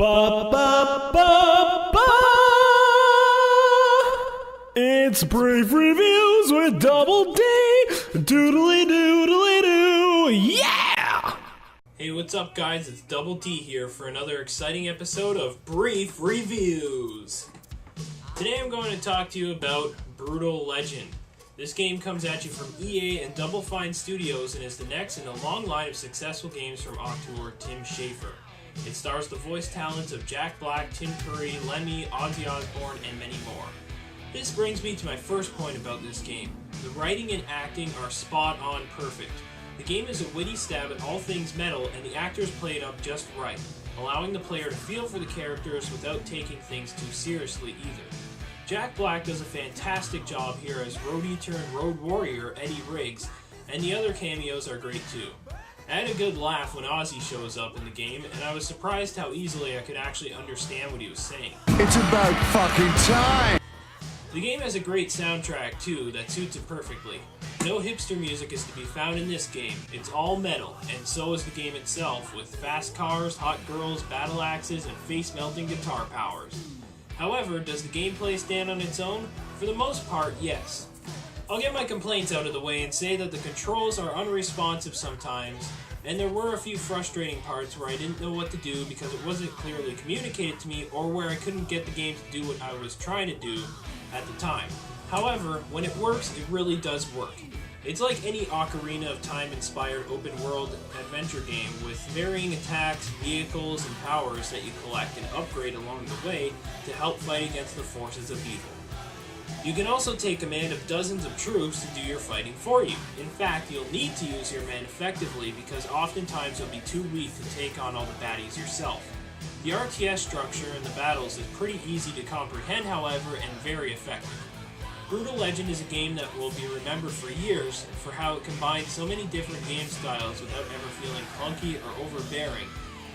Ba ba ba ba. It's Brave Reviews with Double D. Doodly doodly doo. Yeah! Hey, what's up, guys? It's Double D here for another exciting episode of Brief Reviews. Today I'm going to talk to you about Brutal Legend. This game comes at you from EA and Double Fine Studios and is the next in a long line of successful games from auteur Tim Schafer. It stars the voice talents of Jack Black, Tim Curry, Lemmy, Ozzy Osbourne, and many more. This brings me to my first point about this game. The writing and acting are spot on perfect. The game is a witty stab at all things metal, and the actors play it up just right, allowing the player to feel for the characters without taking things too seriously either. Jack Black does a fantastic job here as roadie turned road warrior Eddie Riggs, and the other cameos are great too. I had a good laugh when Ozzy shows up in the game, and I was surprised how easily I could actually understand what he was saying. It's about fucking time! The game has a great soundtrack too that suits it perfectly. No hipster music is to be found in this game. It's all metal, and so is the game itself, with fast cars, hot girls, battle axes, and face-melting guitar powers. However, does the gameplay stand on its own? For the most part, yes. I'll get my complaints out of the way and say that the controls are unresponsive sometimes, and there were a few frustrating parts where I didn't know what to do because it wasn't clearly communicated to me, or where I couldn't get the game to do what I was trying to do at the time. However, when it works, it really does work. It's like any Ocarina of Time-inspired open-world adventure game with varying attacks, vehicles, and powers that you collect and upgrade along the way to help fight against the forces of evil. You can also take command of dozens of troops to do your fighting for you. In fact, you'll need to use your men effectively because oftentimes you'll be too weak to take on all the baddies yourself. The RTS structure in the battles is pretty easy to comprehend, however, and very effective. Brutal Legend is a game that will be remembered for years for how it combines so many different game styles without ever feeling clunky or overbearing,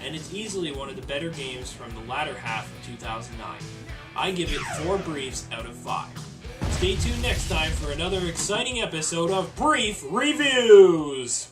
and it's easily one of the better games from the latter half of 2009. I give it 4 briefs out of 5. Stay tuned next time for another exciting episode of Brief Reviews!